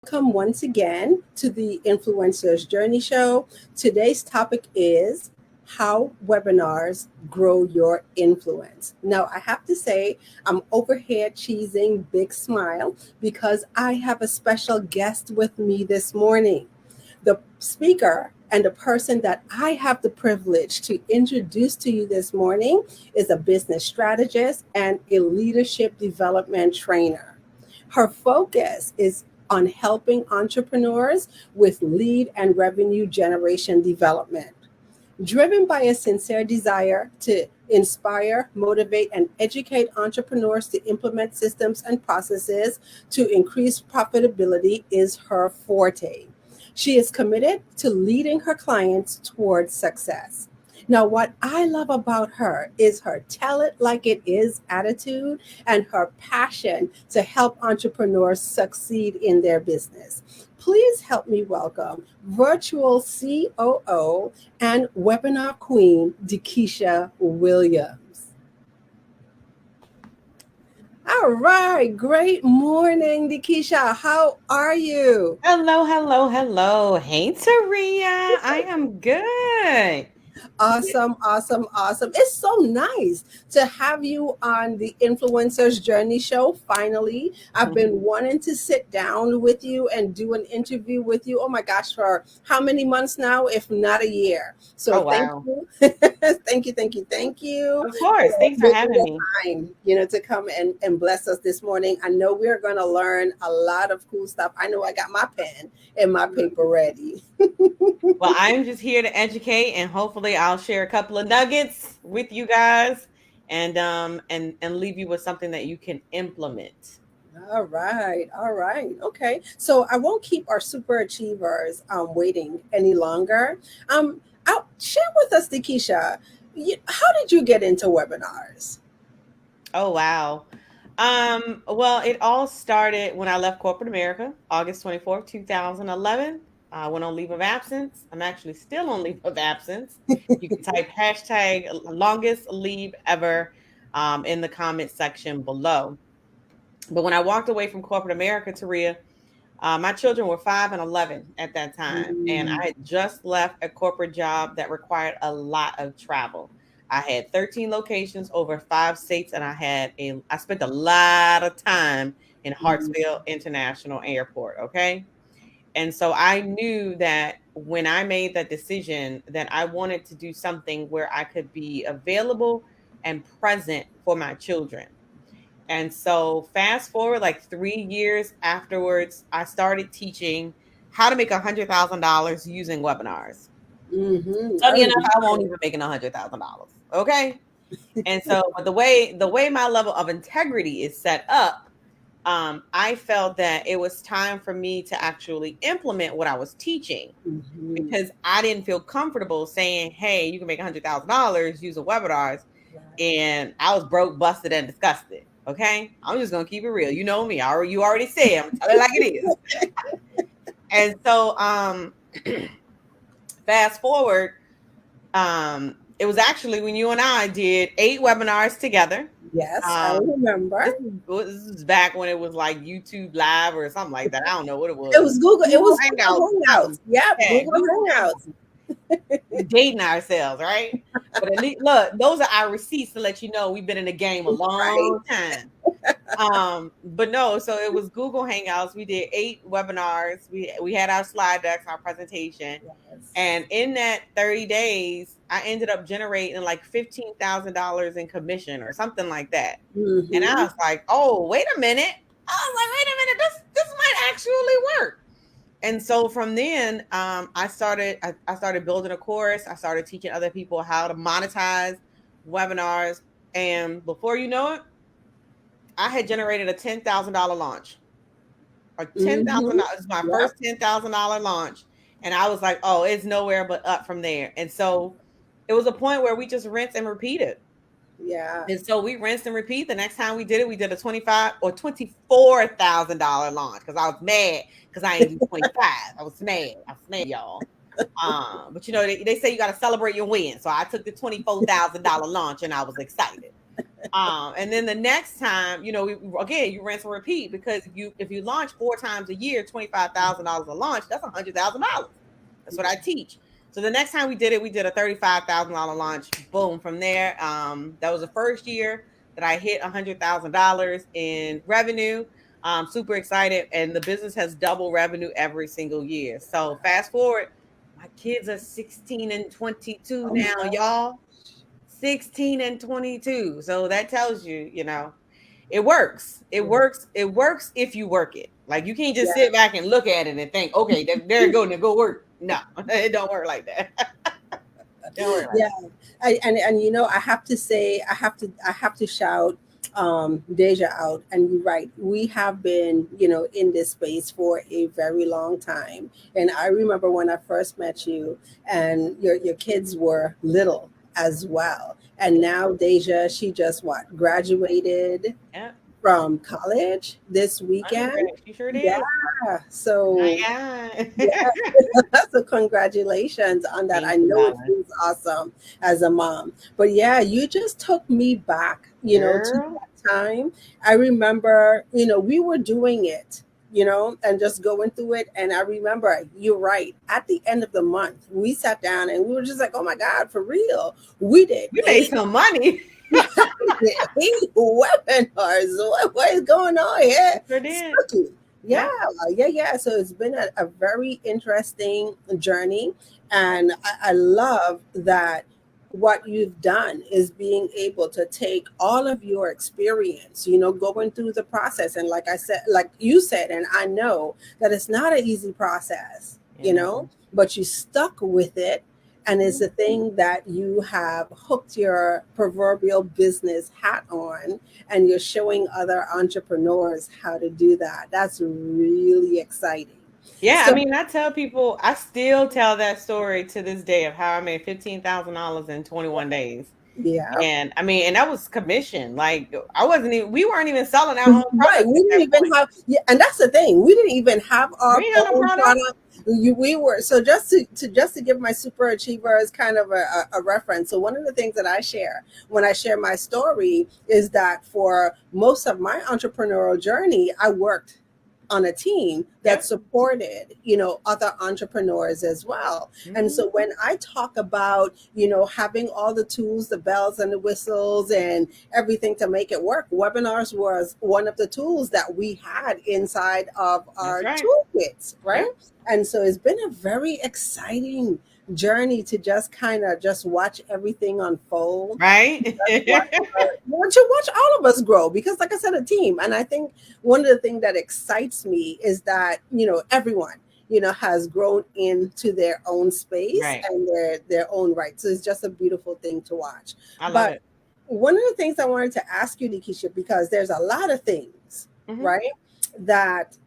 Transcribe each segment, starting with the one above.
Welcome once again to the Influencers Journey Show. Today's topic is how webinars grow your influence. Now, I have to say, I'm over here cheesing big smile because I have a special guest with me this morning. The speaker and the person that I have the privilege to introduce to you this morning is a business strategist and a leadership development trainer. Her focus is on helping entrepreneurs with lead and revenue generation development. Driven by a sincere desire to inspire, motivate, and educate entrepreneurs to implement systems and processes to increase profitability is her forte. She is committed to leading her clients towards success. Now, what I love about her is her tell it like it is attitude and her passion to help entrepreneurs succeed in their business. Please help me welcome virtual COO and webinar queen, DeKesha Williams. All right, great morning, DeKesha. How are you? Hello, hello, hello. Hey, Taria. I am good. Awesome, awesome, awesome. It's so nice to have you on the Influencers Journey Show. Finally, I've been wanting to sit down with you and do an interview with you. Oh my gosh, for how many months now, if not a year? So Oh, thank wow. you. Thank you Of course. for Thanks for making having the me. time, to come and bless us this morning. I know we're going to learn a lot of cool stuff. I know I got my pen and my paper ready. Well, I'm just here to educate and hopefully I'll share a couple of nuggets with you guys and leave you with something that you can implement. All right, all right, okay. So I won't keep our super achievers waiting any longer. I'll share with us, Nikisha. How did you get into webinars? Oh, wow. Well, it all started when I left corporate America, August 24th, 2011. I went on leave of absence. I'm actually still on leave of absence. You can type hashtag longest leave ever in the comment section below. But when I walked away from corporate America, Taria, my children were 5 and 11 at that time, and Mm, I had just left a corporate job that required a lot of travel. I had 13 locations over 5 states, and I spent a lot of time in mm, Hartsfield International Airport. Okay, and so I knew that when I made that decision, that I wanted to do something where I could be available and present for my children. And so, fast forward like 3 years afterwards, I started teaching how to make $100,000 using webinars. Funny I enough, I love won't it. even make $100,000. Okay, and so, but the way my level of integrity is set up, I felt that it was time for me to actually implement what I was teaching Mhm. because I didn't feel comfortable saying, "Hey, you can make $100,000 using webinars," Right. and I was broke, busted, and disgusted. Okay, I'm just gonna keep it real. You know me. You already said I'm gonna tell it like it is. And so, fast forward, it was actually when you and I did 8 webinars together. Yes, I Um, remember. this is back when it was like YouTube Live or something like that. I don't know what it It was. was Google. It Google was Hangouts, Google something. Hangouts. Yep, Yeah, Google Google Hangouts. Hangouts. We dating ourselves, right? But at least look, those are our receipts to let you know we've been in the game a Right. long time. But no, so it was Google Hangouts. We did 8 webinars. We had our slide decks, our presentation. Yes. And in that 30 days, I ended up generating like $15,000 in commission or something like that. And I Mm-hmm. was like, oh, wait a minute. I was like, wait a minute, this might actually work. And so from then, I started building a course. I started teaching other people how to monetize webinars. And before you know it, I had generated a $10,000 launch. A Mm-hmm. $10,000. It's my Yep. first $10,000 launch. And I was like, oh, it's nowhere but up from there. And so it was a point where we just rinse and repeated. Yeah. And so we rinsed and repeat. The next time we did it, we did a 25 or $24,000 launch because I was mad because I ain't do 25. I was mad. I was mad, y'all. But they say you got to celebrate your win. So I took the $24,000 launch and I was excited. And then the next time, again, you rinse and repeat, because if you launch 4 times a year, $25,000 a launch, that's $100,000. That's what I teach. So the next time we did it, we did a $35,000 launch. Boom. From there, that was the first year that I hit $100,000 in revenue. Super excited, and the business has double revenue every single year. So fast forward, my kids are 16 and 22 Oh now, my y'all. 16 and 22. So that tells you, it works. It God. works. It works if you work it. Like, you can't just Yeah. sit back and look at it and think, okay, there you go, now go work. No, it don't work like that. Don't work like Yeah. that. And I have to say, I have to shout Deja out. And you're right, we have been in this space for a very long time. And I remember when I first met you, and your kids were little as well. And now Deja, she just what, graduated Yeah. from college this weekend. Undergrad, she sure Yeah. did. So My yeah. God. So congratulations on that. Thank I you, know it darling. feels awesome as a mom. But yeah, you just took me back, to Girl. that time. I remember, we were doing it, and just going through it. And I remember, you're right. At the end of the month, we sat down and we were just like, oh my God, for real. We did We made 8, some money. webinars. What is going on We here? sure did. Spooky. Yeah, Yeah. yeah. So it's been a very interesting journey. And I love that what you've done is being able to take all of your experience, going through the process. And like I said, like you said, and I know that it's not an easy process, You know. but you stuck with it. And it's the thing that you have hooked your proverbial business hat on, and you're showing other entrepreneurs how to do that. That's really exciting. Yeah, I So, mean, I tell people, I still tell that story to this day of how I made $15,000 in 21 days. yeah. And I mean, and that was commission. Like, we weren't even selling our own Right. products We at didn't that even point. have, yeah, and that's the thing. We didn't even have We our ain't had no own product. product. We were, so just to give my super achievers kind of a reference. So one of the things that I share when I share my story is that for most of my entrepreneurial journey, I worked on a team that Yep. supported other entrepreneurs as well. And Mhm. so when I talk about having all the tools, the bells and the whistles and everything to make it work, webinars was one of the tools that we had inside of That's our right. toolkits, right? Yep. And so it's been a very exciting journey to just kind of just watch everything unfold, Right. watch to watch all of us grow, because like I said, a team. And I think one of the things that excites me is that everyone has grown into their own space Right. and their own right. So it's just a beautiful thing to watch. I love But it. one of the things I wanted to ask you, DeKesha, because there's a lot of things, Hmm. right, that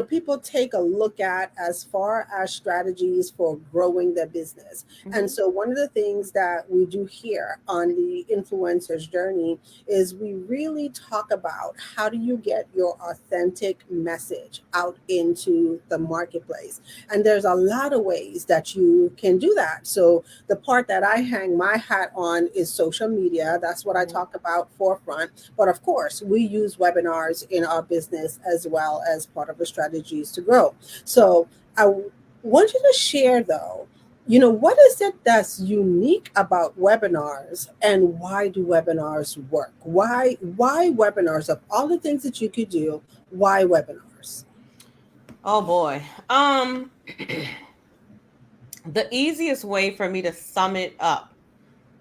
people take a look at as far as strategies for growing their business. And Hmm. so one of the things that we do here on the influencer's journey is we really talk about how do you get your authentic message out into the marketplace. And there's a lot of ways that you can do that. So the part that I hang my hat on is social media. That's what I Hmm. talk about forefront. But of course, we use webinars in our business as well as part of the strategies to grow. So I want you to share, though, what is it that's unique about webinars, and why do webinars work? Why webinars? Of all the things that you could do, why webinars? Oh boy. The easiest way for me to sum it up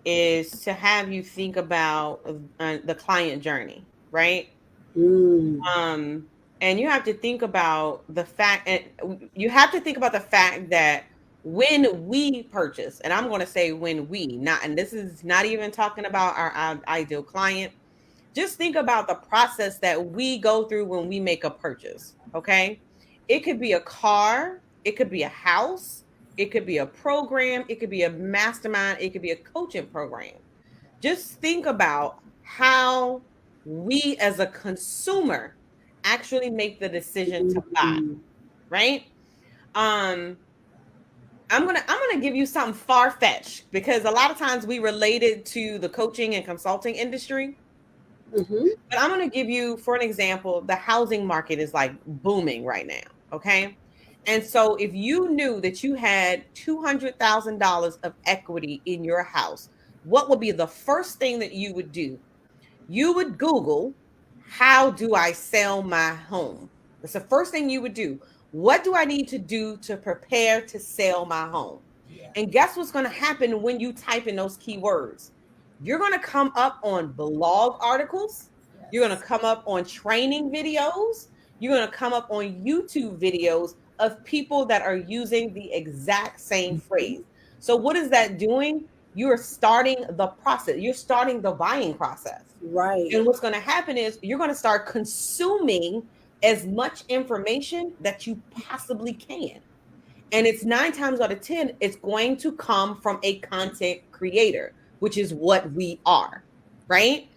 is to have you think about the client journey, right? Mm, Um, and you have to think about the fact, and you have to think about the fact that when we purchase, and I'm going to say when we, not, and this is not even talking about our ideal client. Just think about the process that we go through when we make a purchase. Okay. It could be a car, it could be a house, it could be a program, it could be a mastermind, it could be a coaching program. Just think about how we as a consumer actually make the decision to buy, mm, right? Um, I'm gonna give you something far fetched, because a lot of times we relate it to the coaching and consulting industry. Mm-hmm. But I'm going to give you, for an example, the housing market is like booming right now. Okay. And so if you knew that you had $200,000 of equity in your house, what would be the first thing that you would do? You would Google, how do I sell my home? That's the first thing you would do. What do I need to do to prepare to sell my home? Yeah. And guess what's going to happen when you type in those keywords? You're going to come up on blog articles. You're going Yes. to come up on training videos. You're going to come up on YouTube videos of people that are using the exact same Mhm. phrase. So, what is that doing? You're starting the process, you're starting the buying process. Right. And what's going to happen is you're going to start consuming as much information that you possibly can. And it's 9 times out of 10, it's going to come from a content creator, which is what we are, right?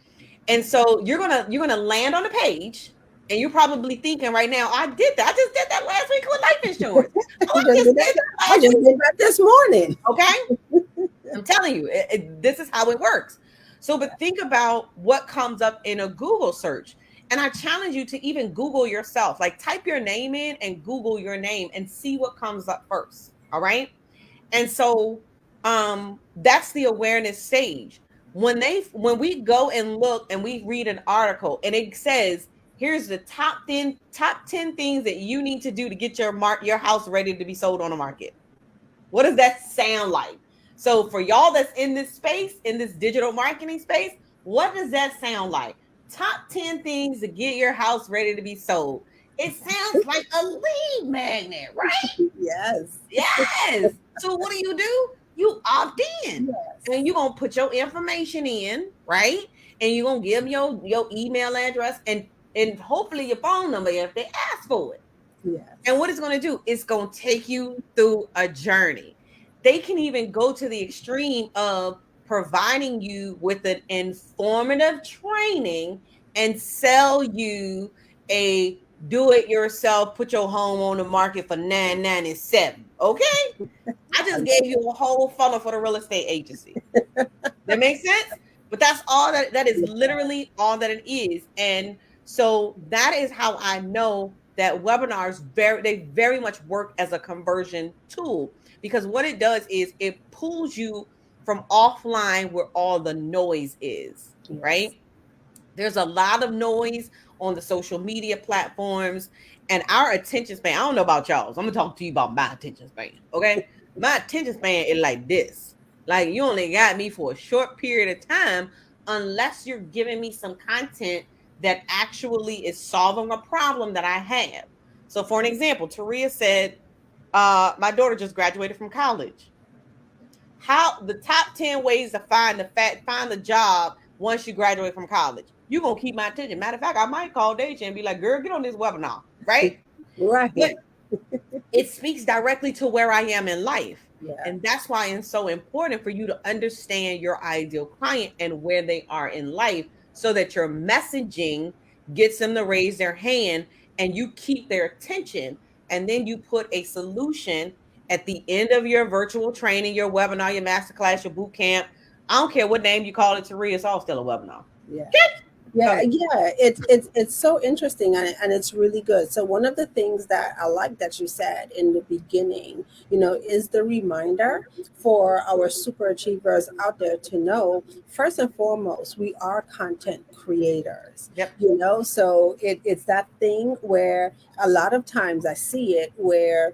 And so you're gonna land on the page, and you're probably thinking right now, I did that. I just did that last week with life insurance. Oh, I I just just did did that. that I last just week. did that this morning. Okay. I'm telling you, this is how it works. So, but think about what comes up in a Google search. And I challenge you to even Google yourself. Like type your name in and Google your name and see what comes up first. All right. And so that's the awareness stage. When we go and look and we read an article and it says, here's the top 10 things that you need to do to get your house ready to be sold on the market. What does that sound like? So for y'all that's in this space, in this digital marketing space, what does that sound like? Top 10 things to get your house ready to be sold. It sounds like a lead magnet, right? Yes. Yes. So what do? You opt in. Yes. And you're gonna put your information in, right? And you're gonna give your email address and hopefully your phone number if they ask for it. And Yes. what it's going to do, it's going to take you through a journey. They can even go to the extreme of providing you with an informative training and sell you a do it yourself, put your home on the market for $9.97. Okay. I I just love gave you a whole funnel for the real estate agency. That makes sense? But that's all that is it. literally all that it is. And so that is how I know that webinars they very much work as a conversion tool, because what it does is it pulls you from offline where all the noise is, Yes. right? There's a lot of noise on the social media platforms, and our attention span. I don't know about y'all. So I'm gonna talk to you about my attention span. Okay. My attention span is like this. Like you only got me for a short period of time unless you're giving me some content that actually is solving a problem that I have. So for an example, Taria said, my daughter just graduated from college. How the top 10 ways to find the job once you graduate from college. You're gonna keep my attention. Matter of fact, I might call Deja and be like, girl, get on this webinar, right? But Right. it speaks directly to where I am in life. Yeah. And that's why it's so important for you to understand your ideal client and where they are in life so that your messaging gets them to raise their hand and you keep their attention. And then you put a solution at the end of your virtual training, your webinar, your masterclass, your boot camp. I don't care what name you call it, Taria, it's all still a webinar. Yeah. Go Yeah, ahead. yeah, it's so interesting, and it's really good. So one of the things that I like that you said in the beginning, is the reminder for our super achievers out there to know, first and foremost, we are content creators. Yep. So it's that thing where a lot of times I see it where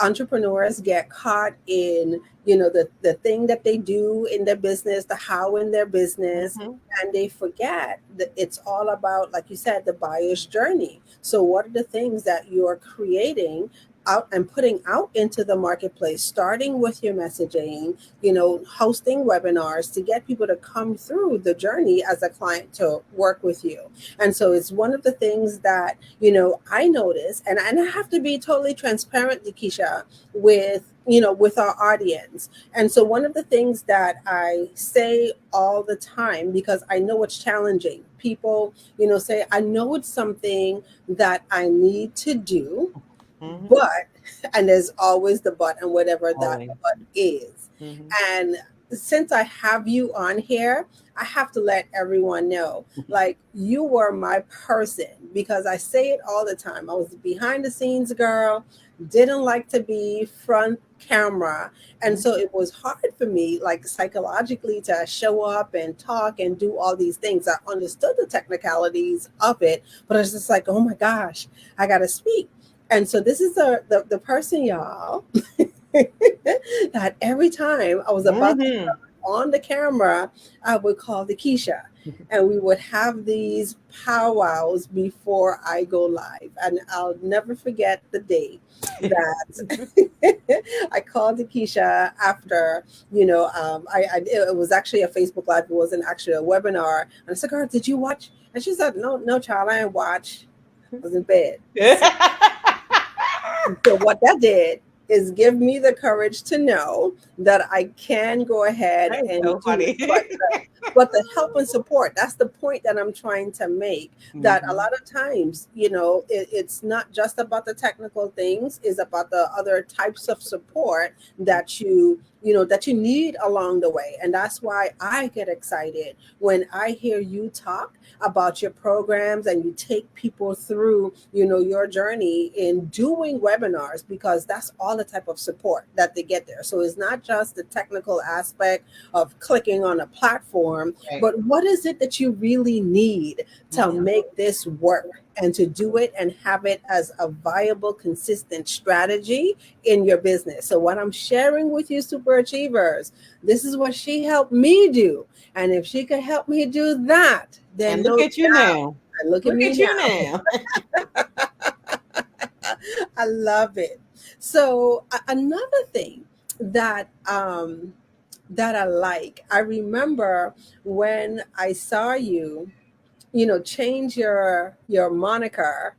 entrepreneurs get caught in the thing that they do in their business, the how in their business, Mhm. and they forget that it's all about, like you said, the buyer's journey. So what are the things that you're creating out and putting out into the marketplace, starting with your messaging, hosting webinars to get people to come through the journey as a client to work with you. And so it's one of the things that I notice, and I have to be totally transparent, DeKesha, with our audience. And so one of the things that I say all the time, because I know it's challenging, people, say, I know it's something that I need to do, Mhm. but, and there's always the but and whatever that Always. but is. Mhm. And since I have you on here, I have to let everyone know, like, you were my person, because I say it all the time. I was the behind the scenes girl, didn't like to be front camera. And so it was hard for me, like psychologically, to show up and talk and do all these things. I understood the technicalities of it, but I was just like, oh my gosh, I got to speak. And so this is the person, y'all, that every time I was about to Mm-hmm. on the camera, I would call DeKesha, and we would have these powwows before I go live. And I'll never forget the day that I called DeKesha after, it was actually a Facebook Live. It wasn't actually a webinar. And I said, girl, did you watch? And she said, no, child, I didn't watch. I was in bed. So what that did is give me the courage to know that I can go ahead That is and so do funny. it. But the help and support, that's the point that I'm trying to make. That a lot of times, it's not just about the technical things, it's about the other types of support that that you need along the way. And that's why I get excited when I hear you talk about your programs and you take people through, your journey in doing webinars, because that's all the type of support that they get there. So it's not just the technical aspect of clicking on a platform, Right. but what is it that you really need to make this work and to do it and have it as a viable, consistent strategy in your business. So what I'm sharing with you, super achievers, this is what she helped me do. And if she could help me do that, then And look at you now. and look at me now. I love it. So another thing that that I remember when I saw you, change your moniker,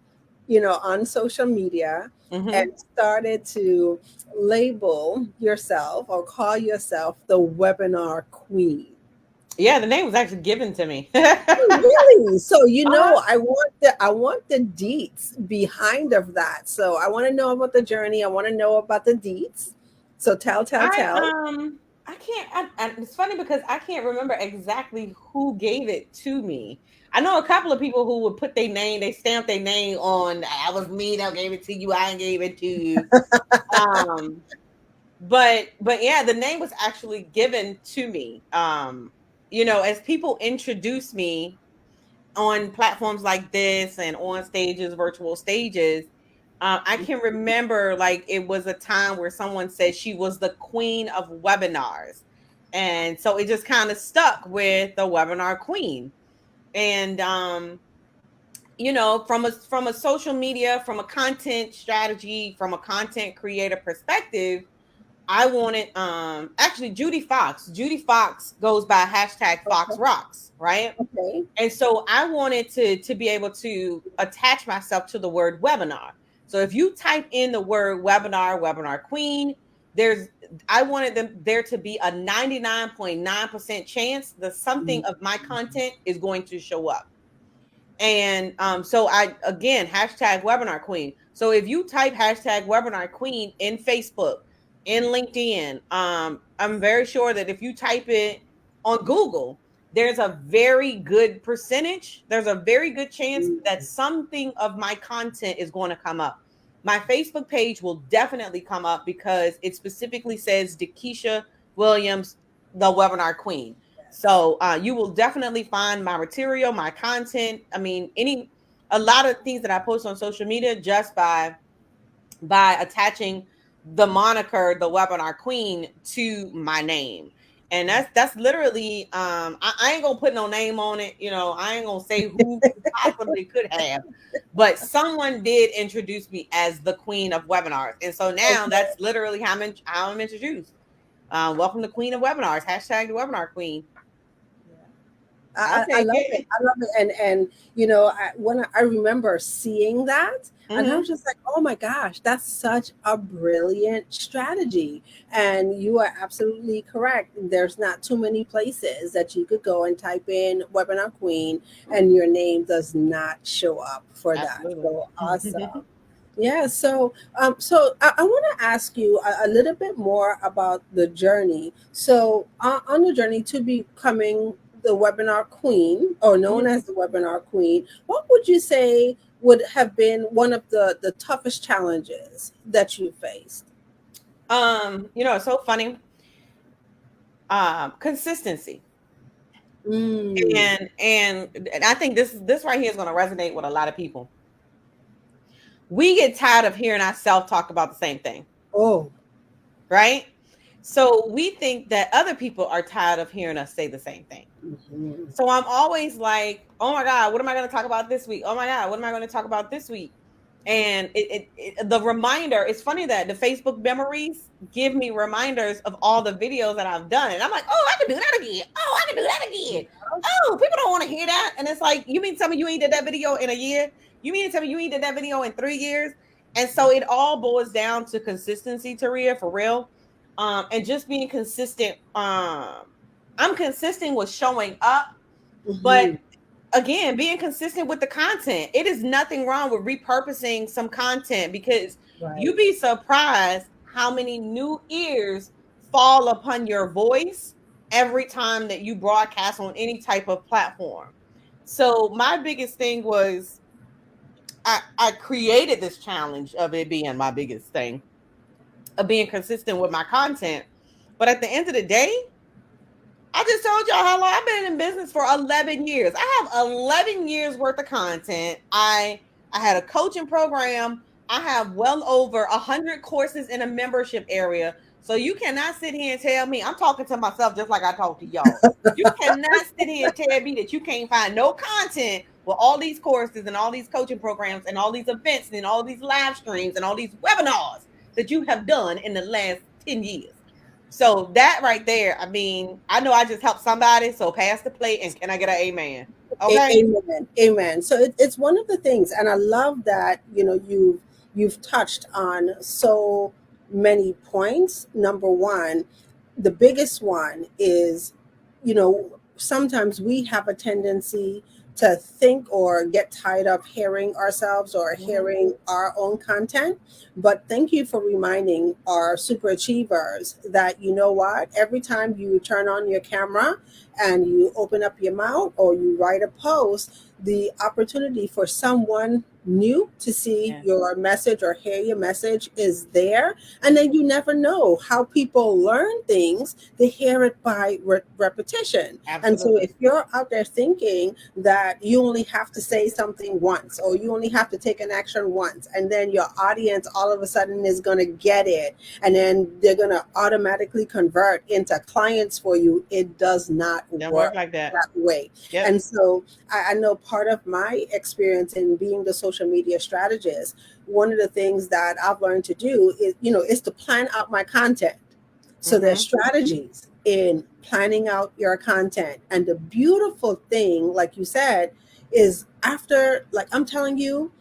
on social media, and started to label yourself or call yourself the webinar queen. Yeah, the name was actually given to me. Really? So Uh, I want the deets behind of that. So I want to know about the journey. I want to know about the deets. So tell. I can't. It's funny because I can't remember exactly who gave it to me. I know a couple of people who would put their name, they stamp their name on. That was me that gave it to you. I gave it to you. Um, but yeah, the name was actually given to me. As people introduce me on platforms like this and on stages, virtual stages, I can remember like it was a time where someone said she was the queen of webinars. And so it just kind of stuck with the webinar queen. And from a social media, from a content strategy, from a content creator perspective, I wanted actually Judy Fox. Judy Fox goes by hashtag Fox Rocks, right? Okay. And so I wanted to be able to attach myself to the word webinar. So if you type in the word webinar queen, I wanted there to be a 99.9% chance that something of my content is going to show up. And so I again hashtag webinar queen. So if you type hashtag webinar queen in Facebook, in LinkedIn, I'm very sure that if you type it on Google, there's a very good percentage. There's a very good chance that something of my content is going to come up. My Facebook page will definitely come up because it specifically says DeKesha Williams, the webinar queen. So you will definitely find my material, my content. I mean, a lot of things that I post on social media just by attaching the moniker, the webinar queen, to my name. And that's literally I ain't gonna put no name on it, I ain't gonna say who possibly could have, but someone did introduce me as the queen of webinars. And so now that's literally how I'm introduced. Welcome to Queen of Webinars, hashtag the webinar queen. I'll I take love it. it. I love it. And when I remember seeing that, and I was just like, oh my gosh, that's such a brilliant strategy. And you are absolutely correct. There's not too many places that you could go and type in webinar queen and your name does not show up for that. Absolutely. So awesome. Yeah, so I want to ask you a little bit more about the journey. So on the journey to becoming the webinar queen, or known Mhm. as the webinar queen, what would you say would have been one of the toughest challenges that you faced? It's so funny. Consistency. Mm. And I think this right here is going to resonate with a lot of people. We get tired of hearing ourselves talk about the same thing, Oh. right? So we think that other people are tired of hearing us say the same thing. Mhm. So I'm always like, oh my God, what am I going to talk about this week? Oh my God, what am I going to talk about this week? And the reminder, it's funny that the Facebook memories give me reminders of all the videos that I've done. And I'm like, oh, I can do that again. Oh, I can do that again. Oh, people don't want to hear that. And it's like, you mean tell me you ain't did that video in a year? You mean to tell me you ain't did that video in 3 years? And so it all boils down to consistency, Taria, for real. And just being consistent. I'm consistent with showing up, but Mhm. again, being consistent with the content. It is nothing wrong with repurposing some content, because you'd Right. be surprised how many new ears fall upon your voice every time that you broadcast on any type of platform. So my biggest thing was I created this challenge of it being my biggest thing of being consistent with my content. But at the end of the day, I just told y'all how long I've been in business for 11 years. I have 11 years worth of content. I had a coaching program. I have well over 100 courses in a membership area. So you cannot sit here and tell me, I'm talking to myself just like I talk to y'all. You cannot sit here and tell me that you can't find no content with all these courses and all these coaching programs and all these events and all these live streams and all these webinars that you have done in the last 10 years. So that right there, I mean, I know I just helped somebody. So pass the plate, and can I get an amen? Okay. Amen. Amen. So it's one of the things, and I love that you've touched on so many points. Number one, the biggest one is, sometimes we have a tendency to think or get tired of hearing ourselves or Mhm. hearing our own content. But thank you for reminding our super achievers that, you know what, every time you turn on your camera and you open up your mouth or you write a post, the opportunity for someone new to see Yeah, your message or hear your message is there. And then you never know how people learn things. They hear it by repetition. And so absolutely. if you're out there thinking that you only have to say something once or you only have to take an action once, and then your audience all of a sudden is going to get it, and then they're going to automatically convert into clients for you, it does not Don't work work like that. that way. Yep. And so I know part of my experience in being the social media strategist, one of the things that I've learned to do is to plan out my content. So there's Mm-hmm. strategies in planning out your content. And the beautiful thing, like you said, is after, like I'm telling you,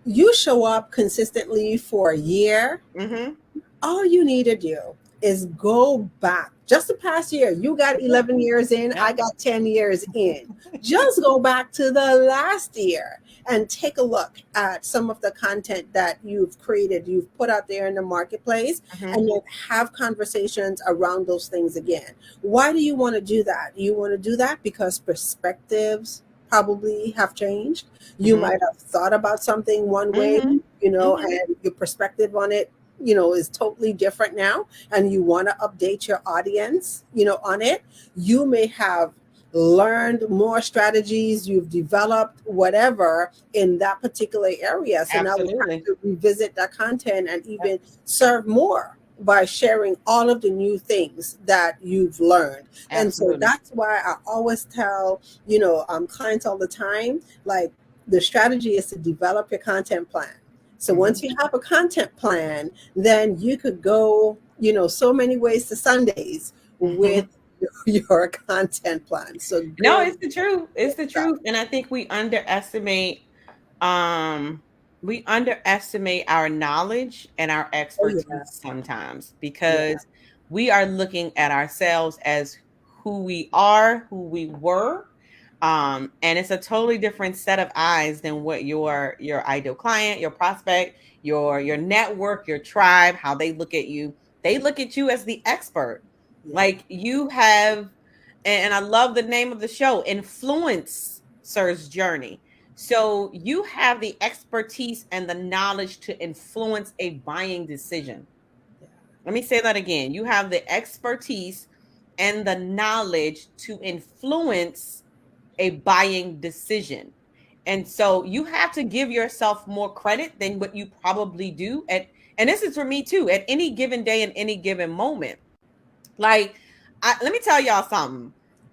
you show up consistently for a year, Mm-hmm. all you need to do is go back just the past year. You got That's it. 11 years in, I Yep. got 10 years in. Just go back to the last year and take a look at some of the content that you've created, you've put out there in the marketplace, Mm-hmm. and then have conversations around those things again. Why do you want to do that? You want to do that because perspectives probably have changed. You Mm-hmm. might have thought about something one way, Mm-hmm. Mm-hmm. and your perspective on it is totally different now, and you want to update your audience on it. You may have learned more strategies, you've developed whatever in that particular area, so now we have Absolutely. to revisit that content and Yep. even serve more by sharing all of the new things that you've learned. And so Absolutely. that's why I always tell clients all the time, like, the strategy is to develop your content plan. So Mm-hmm. once you have a content plan, then you could go, so many ways to Sundays with your content plan. So No, good, it's the truth. It's good the stuff. truth. And I think um we underestimate our knowledge and our Oh yeah, expertise sometimes, yeah. because we are looking at ourselves as who we are, who we were, And it's a totally different set of eyes than what your ideal client, your prospect, your network, your tribe, how they look at you. They look at you as the expert. Yeah. Like you have, and I love the name of the show, Influencer's Journey. So you have the expertise and the knowledge to influence a buying decision. Yeah. Let me say that again. You have the expertise and the knowledge to influence a buying decision. And so you have to give yourself more credit than what you probably do at, and this is for me too, at any given day in any given moment. Like, let me tell y'all something.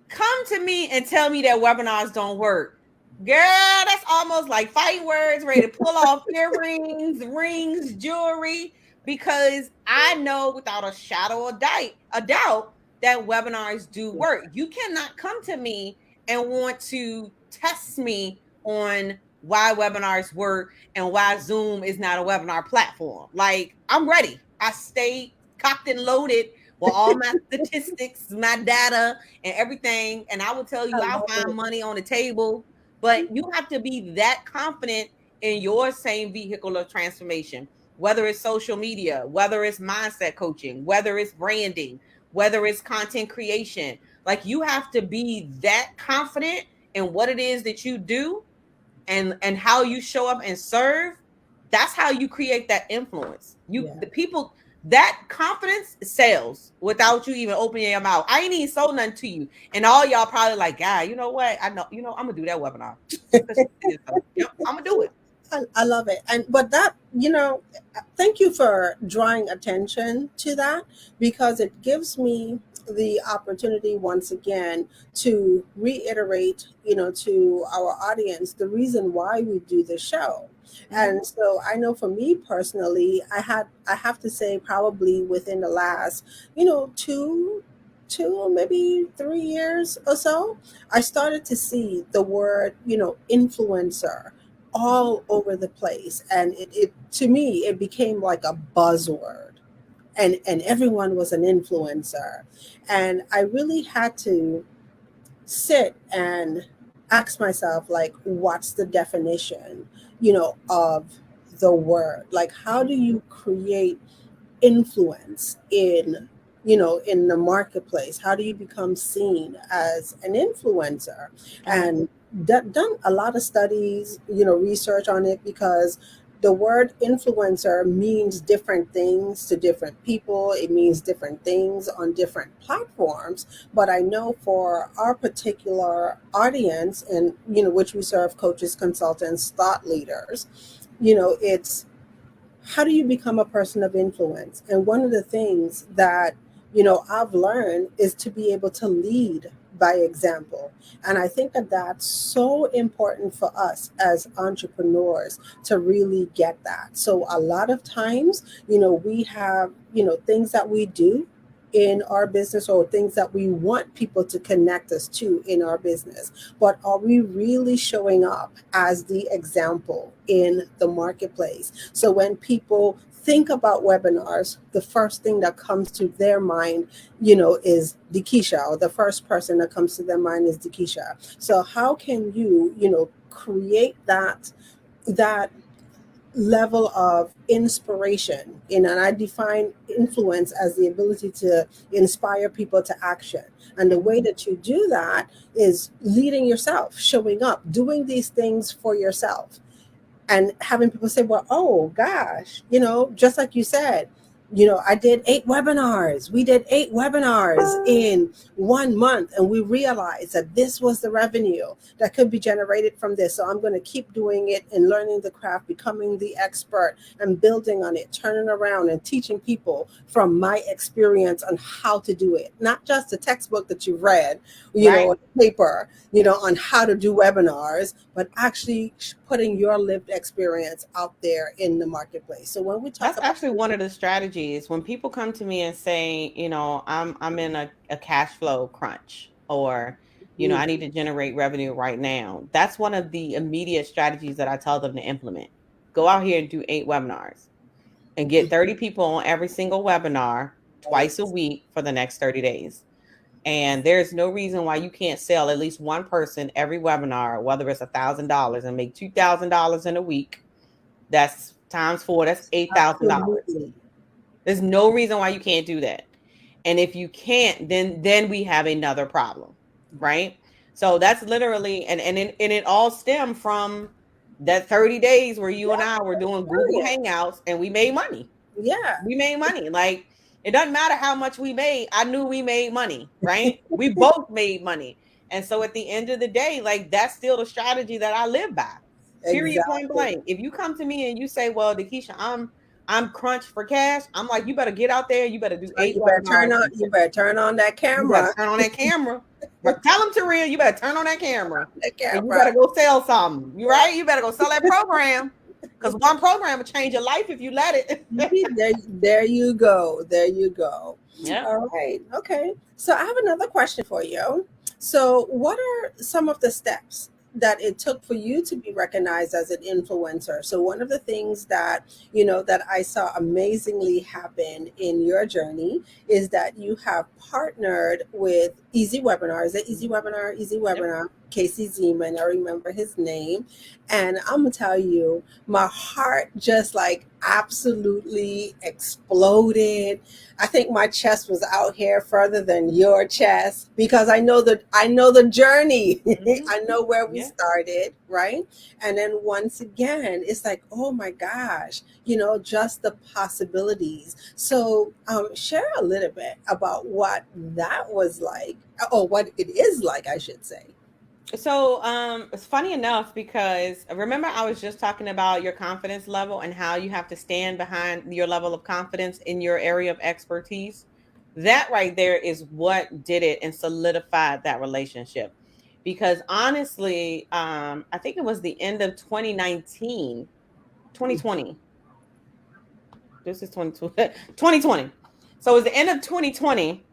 Come to me and tell me that webinars don't work. Girl, that's almost like fighting words, ready to pull off earrings, rings, jewelry, because I know without a shadow of doubt that webinars do work. You cannot come to me and want to test me on why webinars work and why Zoom is not a webinar platform. Like, I'm ready. I stay cocked and loaded with all my statistics, my data, and everything. And I will tell I you, I'll love find it. money on the table. But you have to be that confident in your same vehicle of transformation, whether it's social media, whether it's mindset coaching, whether it's branding, whether it's content creation. Like you have to be that confident in what it is that you do and how you show up and serve. That's how you create that influence. Yeah. The people, that confidence sells without you even opening your mouth. I ain't even sold nothing to you, and all y'all probably like, "God, you know what? I know, I'm gonna do that webinar because she said so. Yep, I'm gonna do it." I love it. And but that, thank you for drawing attention to that, because it gives me the opportunity once again to reiterate, to our audience the reason why we do the show. Mm-hmm. And so I know for me personally, I have to say probably within the last, two maybe 3 years or so, I started to see the word, influencer all over the place, and it to me it became like a buzzword, and everyone was an influencer, and I really had to sit and ask myself, like, what's the definition, of the word? Like, how do you create influence in the marketplace? How do you become seen as an influencer? Mm-hmm. And done a lot of studies, research on it, because the word influencer means different things to different people. It means different things on different platforms. But I know for our particular audience, and which we serve, coaches, consultants, thought leaders, it's, how do you become a person of influence? And one of the things that, I've learned is to be able to lead by example. And I think that that's so important for us as entrepreneurs to really get that. So a lot of times, we have, things that we do in our business, or things that we want people to connect us to in our business. But are we really showing up as the example in the marketplace? So when people think about webinars, the first thing that comes to their mind, is DeKesha, or the first person that comes to their mind is DeKesha. So how can you, create that level of inspiration? And I define influence as the ability to inspire people to action. And the way that you do that is leading yourself, showing up, doing these things for yourself, and having people say, well, oh gosh, just like you said, I did 8 webinars. We did 8 webinars in 1 month, and we realized that this was the revenue that could be generated from this. So I'm going to keep doing it and learning the craft, becoming the expert, and building on it, turning around and teaching people from my experience on how to do it. Not just the textbook that you've read, Right. paper, on how to do webinars, but actually putting your lived experience out there in the marketplace. So when we talk That's about, actually one of the strategies when people come to me and say, I'm in a cash flow crunch, or, I need to generate revenue right now. That's one of the immediate strategies that I tell them to implement. Go out here and do 8 webinars and get 30 people on every single webinar twice a week for the next 30 days. And there's no reason why you can't sell at least one person every webinar, whether it's $1,000 and make $2,000 in a week. That's times 4. That's $8,000. Absolutely. There's no reason why you can't do that. And if you can't, then we have another problem, right? So that's literally, and it all stemmed from that 30 days where you and I were doing Google Hangouts and we made money. Yeah. We made money. Like, it doesn't matter how much we made. I knew we made money, right? We both made money. And so at the end of the day, like, that's still the strategy that I live by. Period, point blank. If you come to me and you say, well, DeKesha, I'm crunched for cash, I'm like, you better get out there. You better do 8 you better turn on that camera. Turn on that camera. But tell them, Taria, you better turn on that camera. And you better go sell something. You right? You better go sell that program. Because one program will change your life if you let it. there you go. There you go. Yeah. All right. Okay. So I have another question for you. So what are some of the steps that it took for you to be recognized as an influencer? So one of the things that, that I saw amazingly happen in your journey is that you have partnered with Easy Webinar. Is it Easy Webinar? Easy Webinar. Yep. Casey Zeman, I remember his name. And I'm going to tell you, my heart just like absolutely exploded. I think my chest was out here further than your chest because I know the journey. Mm-hmm. I know where we started, right? And then once again, it's like, oh my gosh, just the possibilities. So share a little bit about what that was like, or what it is like, I should say. So it's funny enough because remember I was just talking about your confidence level and how you have to stand behind your level of confidence in your area of expertise. That right there is what did it and solidified that relationship. Because honestly, I think it was the end of 2019, 2020. This is 2020. So it was the end of 2020.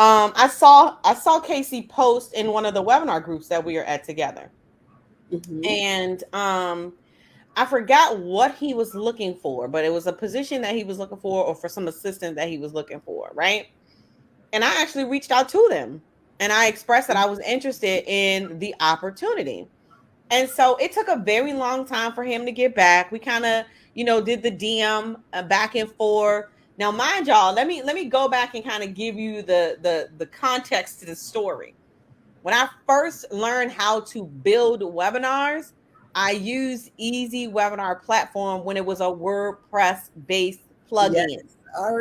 I saw Casey post in one of the webinar groups that we are at together. Mm-hmm. And I forgot what he was looking for, but it was a position that he was looking for or for some assistant that he was looking for, right? And I actually reached out to them and I expressed that I was interested in the opportunity. And so it took a very long time for him to get back. We kind of, did the DM back and forth. Now, mind y'all, let me go back and kind of give you the context to the story. When I first learned how to build webinars, I used Easy Webinar Platform when it was a WordPress-based plugin. Yes,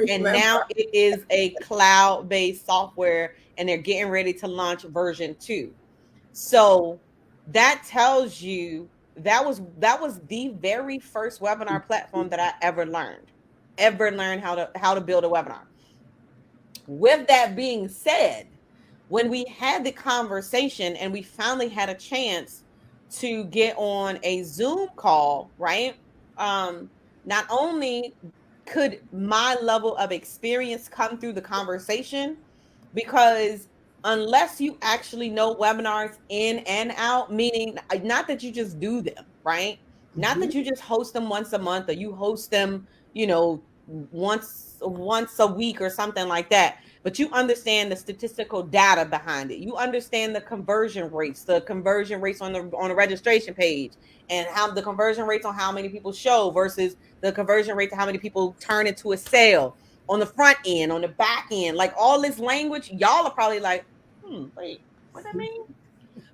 and now it is a cloud-based software, and they're getting ready to launch version 2. So that tells you that was the very first webinar platform that I ever learned how to build a webinar. With that being said, when we had the conversation and we finally had a chance to get on a Zoom call, right? Not only could my level of experience come through the conversation, because unless you actually know webinars in and out, meaning not that you just do them, right? Mm-hmm. Not that you just host them once a month or you host them, once a week or something like that. But you understand the statistical data behind it. You understand the conversion rates on the registration page, and how the conversion rates on how many people show versus the conversion rate to how many people turn into a sale on the front end, on the back end, like all this language. Y'all are probably like, wait, what that mean?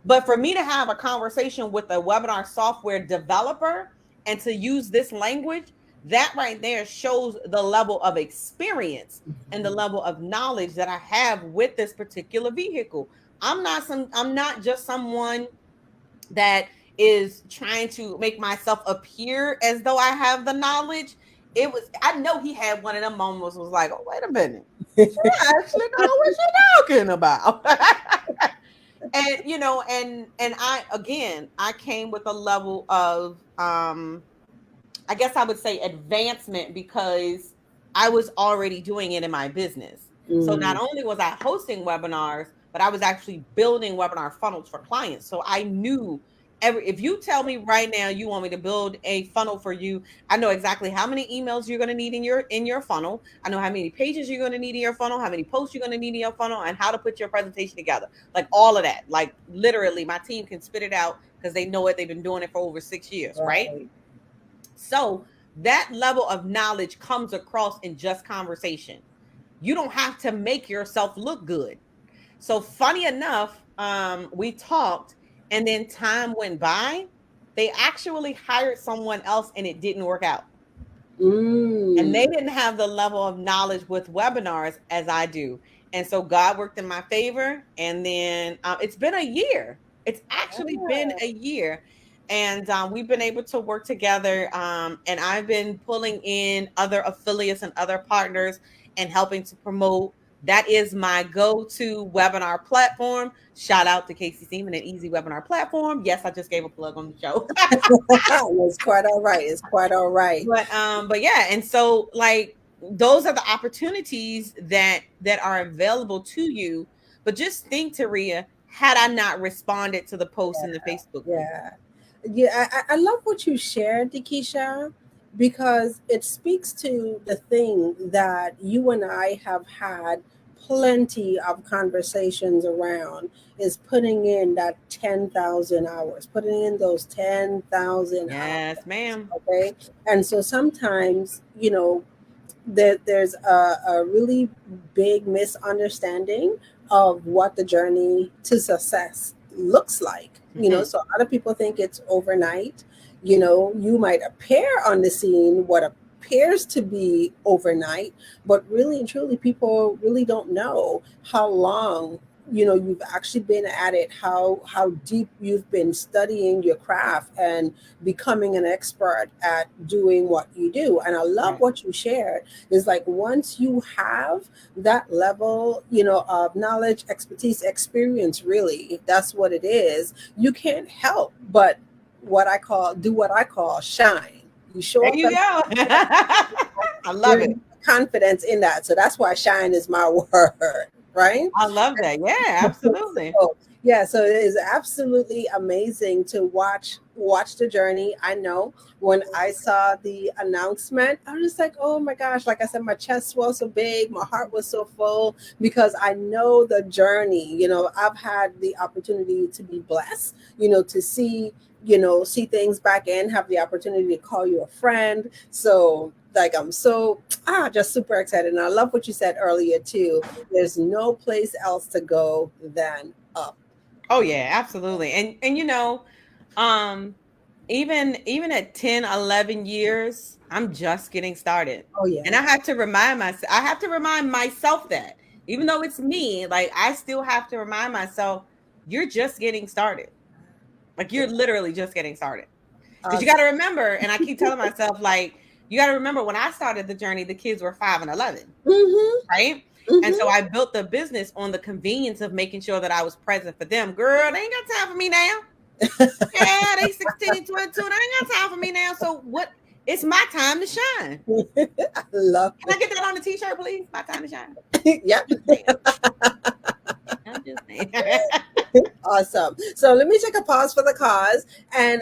But for me to have a conversation with a webinar software developer and to use this language, that right there shows the level of experience and the level of knowledge that I have with this particular vehicle. I'm not just someone that is trying to make myself appear as though I have the knowledge. I know he had one of them moments was like, oh, wait a minute. I actually know what you're talking about. And I came with a level of, I guess I would say advancement because I was already doing it in my business. Mm-hmm. So not only was I hosting webinars, but I was actually building webinar funnels for clients. So I knew if you tell me right now you want me to build a funnel for you, I know exactly how many emails you're going to need in your funnel. I know how many pages you're going to need in your funnel, how many posts you're going to need in your funnel, and how to put your presentation together. Like all of that. Like literally, my team can spit it out because they know it. They've been doing it for over 6 years, right? So that level of knowledge comes across in just conversation. You don't have to make yourself look good. So funny enough, we talked and then time went by. They actually hired someone else and it didn't work out. And they didn't have the level of knowledge with webinars as I do. And so God worked in my favor. And then it's been a year. It's actually been a year. And we've been able to work together. And I've been pulling in other affiliates and other partners and helping to promote. That is my go-to webinar platform. Shout out to Casey Seaman, an easy webinar platform. Yes, I just gave a plug on the show. It's quite all right. It's quite all right. But yeah, and so like those are the opportunities that are available to you. But just think, Taria, had I not responded to the post in the Facebook group. I love what you shared, DeKesha, because it speaks to the thing that you and I have had plenty of conversations around, is putting in that 10,000 hours, putting in those 10,000 hours. Yes, ma'am. Okay. And so sometimes, there's a really big misunderstanding of what the journey to success looks like. So a lot of people think it's overnight. You might appear on the scene what appears to be overnight, but really and truly, people really don't know how long you've actually been at it, how deep you've been studying your craft and becoming an expert at doing what you do. And I love what you shared, is like once you have that level of knowledge, expertise, experience, really that's what it is, you can't help but what I call shine. You show there up, you go. I love it. Confidence in that. So that's why shine is my word. Right? I love that. Yeah, absolutely. So it is absolutely amazing to watch the journey. I know when I saw the announcement, I was just like, oh my gosh, like I said, my chest was so big, my heart was so full, because I know the journey. I've had the opportunity to be blessed, to see things back in, have the opportunity to call you a friend. So like I'm so just super excited. And I love what you said earlier too. There's no place else to go than up. Oh yeah, absolutely. And even at 10, 11 years, I'm just getting started. Oh yeah. And I have to remind myself that even though it's me, like I still have to remind myself, you're just getting started. Like you're literally just getting started. Because you got to remember, and I keep telling myself, like, you got to remember when I started the journey, the kids were 5 and 11, right? And so I built the business on the convenience of making sure that I was present for them. Girl, they ain't got time for me now. Yeah, they 16, 22. They ain't got time for me now. So what? It's my time to shine. I love Can I get that on the t-shirt, please? My time to shine. Yep. I'm just saying. Awesome. So let me take a pause for the cause. And